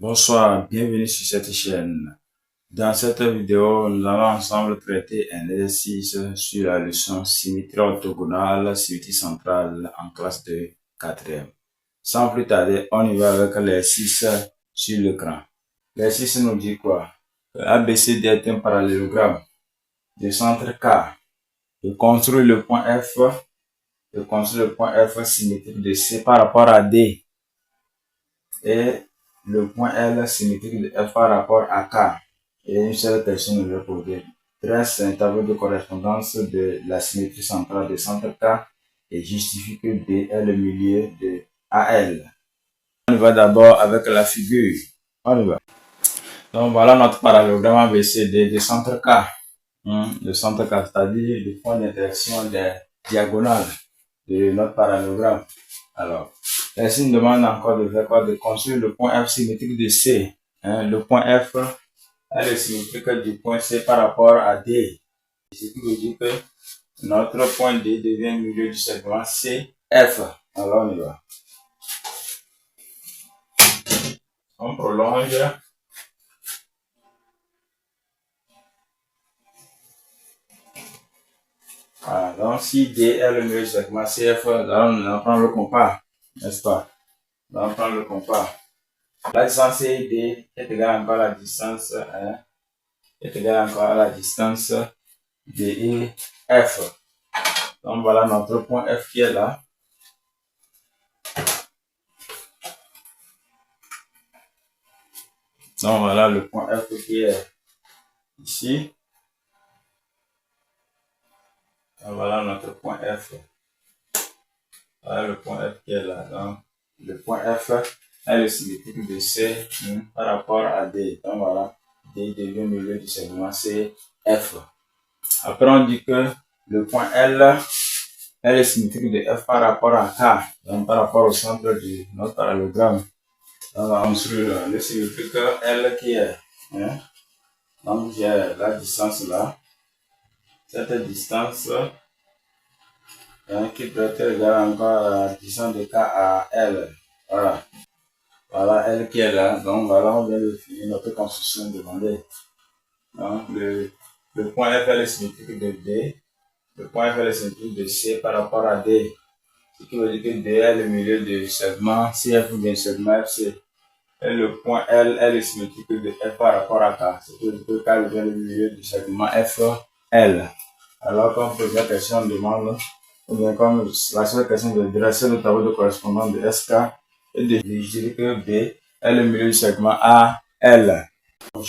Bonsoir, bienvenue sur cette chaîne. Dans cette vidéo, nous allons ensemble traiter un exercice sur la leçon symétrie orthogonale, symétrie centrale en classe de 4e. Sans plus tarder, on y va avec l'exercice sur l'écran. L'exercice nous dit quoi? ABCD est un parallélogramme de centre K. De construire le point F, symétrique de C par rapport à D. Et le point L symétrique de F par rapport à K. Et une seule question nous est posée. Dresse un tableau de correspondance de la symétrie centrale de centre K et justifie que B est le milieu de AL. On y va d'abord avec la figure. On y va. Donc voilà notre parallélogramme ABCD de centre K. Le centre K, c'est-à-dire le point d'interaction des diagonales de notre parallélogramme. Alors, ici, nous demande encore de faire quoi? De construire le point F symétrique de C. Le point F est le symétrique du point C par rapport à D. Ce qui veut dire que notre point D devient le milieu du segment CF. Alors, on y va. On prolonge. Voilà, donc si D est le milieu du segment CF, alors on va prendre le compas, n'est-ce pas? On va prendre le compas. La distance CD est égale encore à la distance DEF. Donc voilà notre point F qui est là. Donc voilà le point F qui est ici. Donc voilà notre point F. Voilà le point F qui est là. Donc le point F est le symétrique de C par rapport à D. Donc voilà, D devient le milieu du segment CF. Après on dit que le point L est le symétrique de F par rapport à K. Donc par rapport au centre de notre parallélogramme. On va construire le symétrique L qui est. Donc j'ai la distance là. Cette distance qui peut être égale encore à la distance de K à L. Voilà. Voilà L qui est là. Donc voilà, on vient de finir notre construction demandée. Donc le point F est le symétrique de D. Le point F est le symétrique de C par rapport à D. Ce qui veut dire que D est le milieu du segment CF ou bien segment FC. Et le point L est le symétrique de F par rapport à K. Ce qui veut dire que K devient le milieu du segment FL. Alors comme première question on demande, ou bien comme la seule question de dresser le tableau de correspondance de SK et de juger que B est le milieu du segment AL. Donc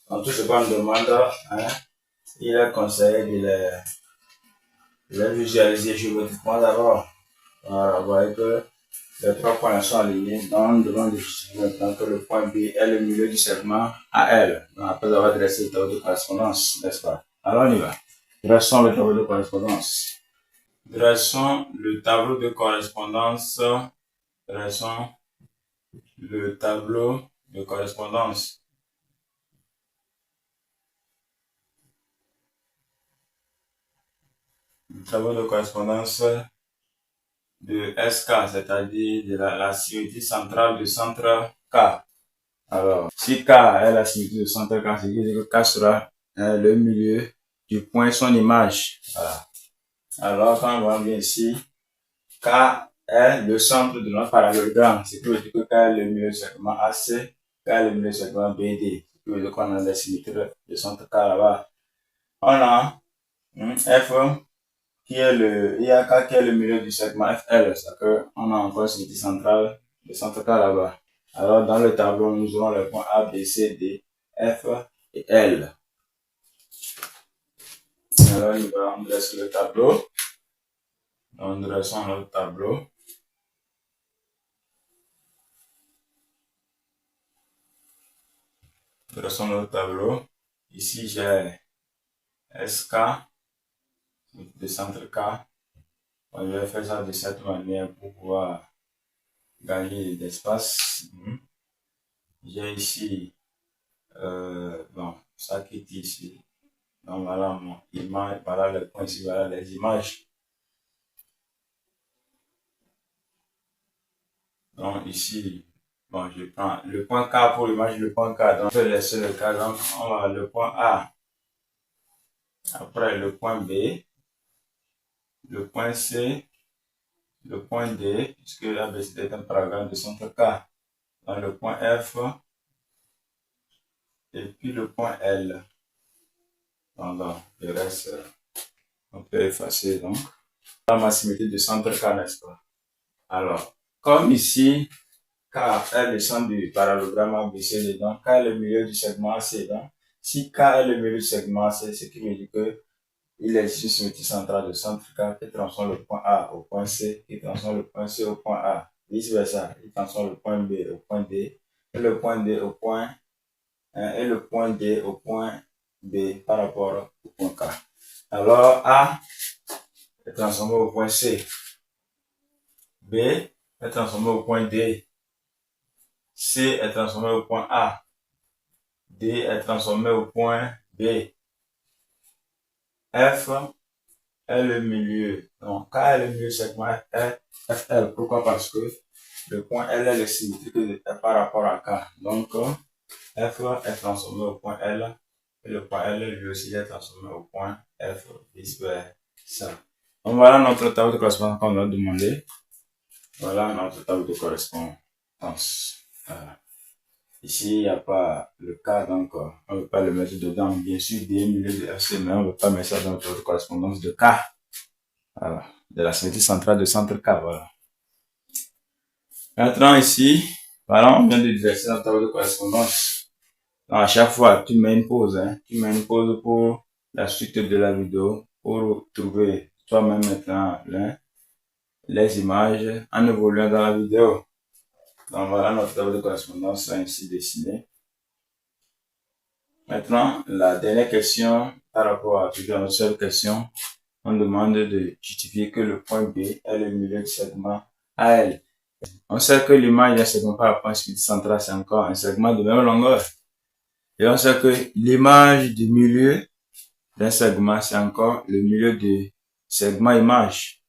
dans tout ce qu'on demande, il est conseillé de les visualiser géométriquement d'abord. Voilà, vous voyez que les trois points sont alignés. Donc on demande de justifier maintenant que le point B est le milieu du segment AL. Donc après avoir dressé le tableau de correspondance, n'est-ce pas? Alors on y va. Dressons le tableau de correspondance. Dressons le tableau de correspondance. Dressons le tableau de correspondance. Le tableau de correspondance de SK, c'est-à-dire de la symétrie centrale du centre K. Alors, si K est la symétrie du centre K, c'est dire que K sera le milieu du point son image. Voilà. Alors, quand on voit bien ici, K est le centre de notre parallélogramme. Ce qui veut dire que K est le milieu du segment AC, K est le milieu du segment BD. Ce qui veut dire qu'on a la symétrie du centre K là-bas. On a F qui est K qui est le milieu du segment FL. C'est-à-dire qu'on a encore une symétrie centrale du centre K là-bas. Alors, dans le tableau, nous aurons les points A, B, C, D, F et L. Alors, on dresse le tableau. On dressons notre tableau. Dressons notre tableau. Ici, j'ai SK, de centre K. Je vais faire ça de cette manière pour pouvoir gagner d'espace. J'ai ici, ça qui est ici. Donc voilà mon image, voilà les points ici, voilà les images. Donc ici, Bon, je prends le point K pour l'image, le point K. Donc, je vais laisser le K. Donc, on va le point A. Après, le point B. Le point C. Le point D. Puisque l'ABCD est un paragraphe de centre K. Dans le point F. Et puis le point L. Donc, le reste, on peut effacer. Donc, ma symétrie de centre K, n'est-ce pas? Alors, comme ici, K est le centre du parallélogramme ABCD, donc K est le milieu du segment AC. Donc, si K est le milieu du segment AC, ce qui me dit que il existe une symétrie centrale de centre K qui transforme le point A au point C, qui transforme le point C au point A, vice versa, qui transforme le point B au point D, et le point D au point et le point D au point B par rapport au point K. Alors, A est transformé au point C. B est transformé au point D. C est transformé au point A. D est transformé au point B. F est le milieu. Donc, K est le milieu segment FL. Pourquoi? Parce que le point L est le symétrique par rapport à K. Donc, F est transformé au point L. Et le point L, lui aussi, est transformé au point F, vice versa. Donc, voilà notre table de correspondance qu'on a demandé. Voilà notre table de correspondance. Ici, il n'y a pas le cas, donc on ne peut pas le mettre dedans. Bien sûr, des milieux de FC, mais on ne peut pas mettre ça dans notre correspondance de K. Voilà. De la symétrie centrale de centre K. Voilà. Maintenant, ici, voilà, on vient de dresser notre table de correspondance. Donc, à chaque fois, tu mets une pause. Tu mets une pause pour la suite de la vidéo, pour trouver toi-même maintenant les images en évoluant dans la vidéo. Donc voilà, notre table de correspondance est ainsi dessinée. Maintenant, la dernière question par rapport à notre seule question, on demande de justifier que le point B est le milieu du segment AL. On sait que l'image d'un segment par rapport à un central, c'est encore un segment de même longueur. Et on sait que l'image du milieu d'un segment, c'est encore le milieu du segment image.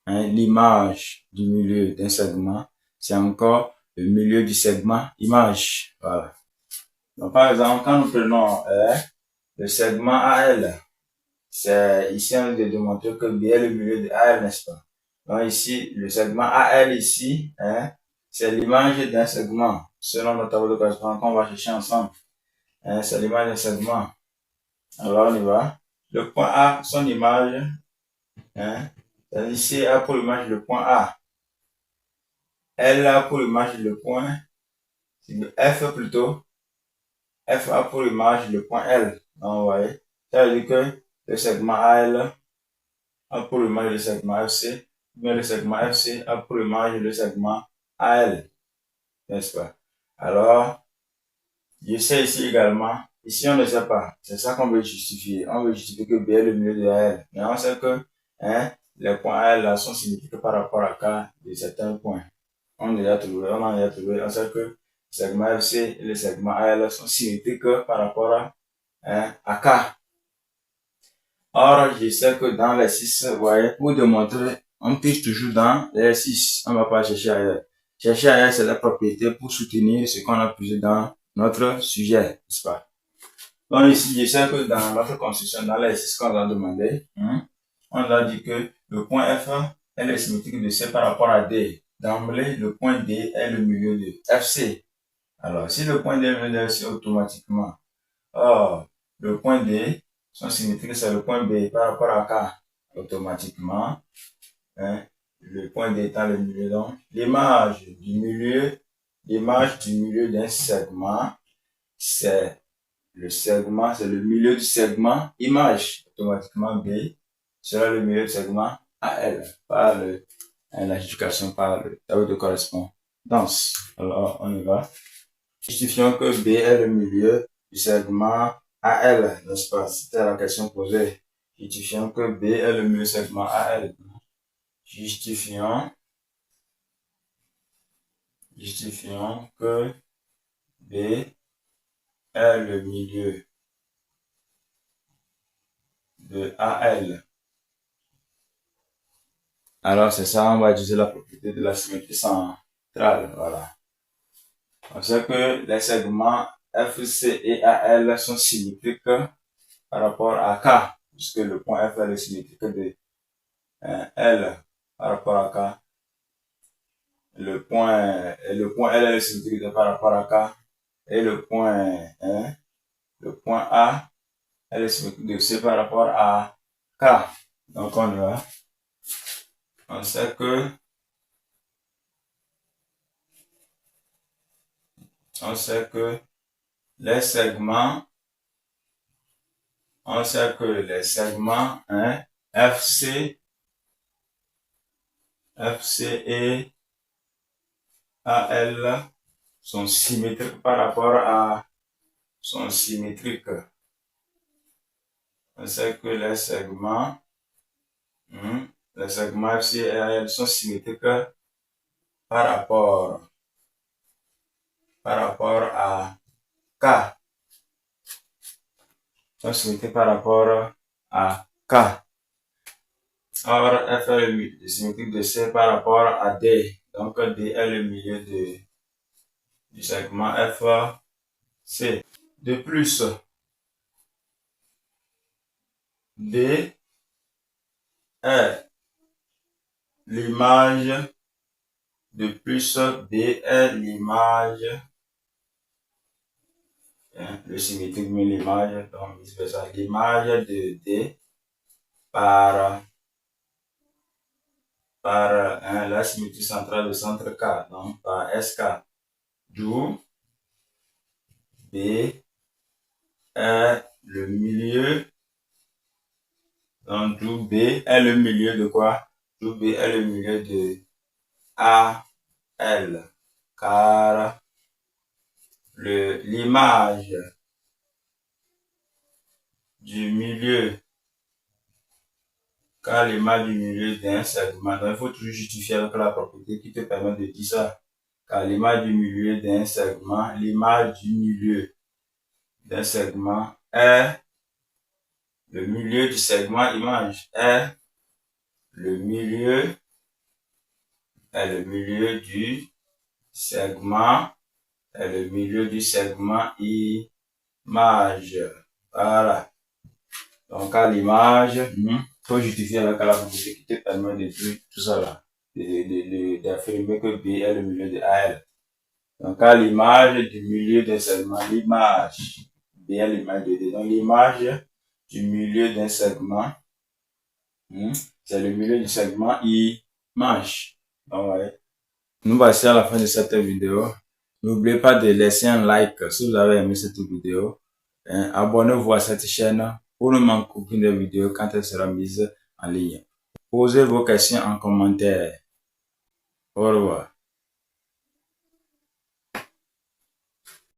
L'image du milieu d'un segment, c'est encore le milieu du segment image. Voilà. Donc, par exemple, quand nous prenons le segment AL, c'est ici on veut démontrer que B est le milieu de AL, n'est-ce pas? Donc ici, le segment AL ici, c'est l'image d'un segment, selon notre tableau de correspondance qu'on va chercher ensemble. C'est l'image d'un segment. Alors on y va. Le point A, son image, ici A pour l'image le point A. L a pour l'image le point F plutôt. F a pour l'image le point L. Donc vous voyez, ça veut dire que le segment AL a pour l'image le segment FC, mais le segment FC a pour l'image le segment AL, n'est-ce pas? Alors, je sais ici également, ici on ne sait pas, c'est ça qu'on veut justifier. On veut justifier que B est le milieu de AL, mais on sait que les points AL là sont signifiés par rapport à K de certains points. On a déjà trouvé, on sait que le segment FC et le segment AL sont symétriques par rapport à K. Or, je sais que dans l'exercice, vous voyez, pour démontrer, on pige toujours dans l'exercice. On ne va pas chercher ailleurs. Chercher ailleurs, c'est la propriété pour soutenir ce qu'on a pigé dans notre sujet, n'est-ce pas? Donc ici, je sais que dans notre construction, dans l'exercice qu'on a demandé, on a dit que le point F est le symétrique de C par rapport à D. D'emblée, le point D est le milieu de FC. Alors, si le point D est le milieu de FC automatiquement, or, le point D, son symétrique, c'est le point B par rapport à K. Automatiquement, le point D étant le milieu, donc, l'image du milieu d'un segment, c'est le milieu du segment image. Automatiquement, B sera le milieu du segment AL par la justification par le tableau de correspondance. Alors, on y va. Justifions que B est le milieu du segment AL, n'est-ce pas? C'était la question posée. Justifions que B est le milieu du segment AL. Justifions que B est le milieu de AL. Alors, c'est ça, on va utiliser la propriété de la symétrie centrale. Voilà. On sait que les segments FC et AL sont symétriques par rapport à K, puisque le point F est le symétrique de L par rapport à K. Le point L est le symétrique par rapport à K. Et le point A est le symétrique de C par rapport à K. Donc on sait que les segments FC et AL sont symétriques par rapport à On sait que les segments FC et AL sont symétriques par rapport à K. Sont symétriques par rapport à K. Or, F est le symétrique de C par rapport à D. Donc, D est le milieu du segment FC. De plus, D est l'image le symétrique mais l'image, donc vice versa, l'image de D par la symétrie centrale de centre K, donc par SK, d'où B est le milieu, donc d'où B est le milieu de quoi? D'où B est le milieu de AL, car l'image du milieu d'un segment, donc il faut toujours justifier avec la propriété qui te permet de dire ça. Car l'image du milieu d'un segment, est le milieu du segment image, est le milieu du segment, image. Voilà. Donc, à l'image, faut justifier avec la propriété qui te permet de dire tout ça là, d'affirmer que B est le milieu de AL. Donc, à l'image du milieu d'un segment, l'image, B est l'image de D. Donc, l'image du milieu d'un segment, c'est le milieu du segment image. Donc, ouais. Nous voici à la fin de cette vidéo. N'oubliez pas de laisser un like si vous avez aimé cette vidéo. Abonnez-vous à cette chaîne pour ne manquer aucune des vidéos quand elle sera mise en ligne. Posez vos questions en commentaire. Au revoir.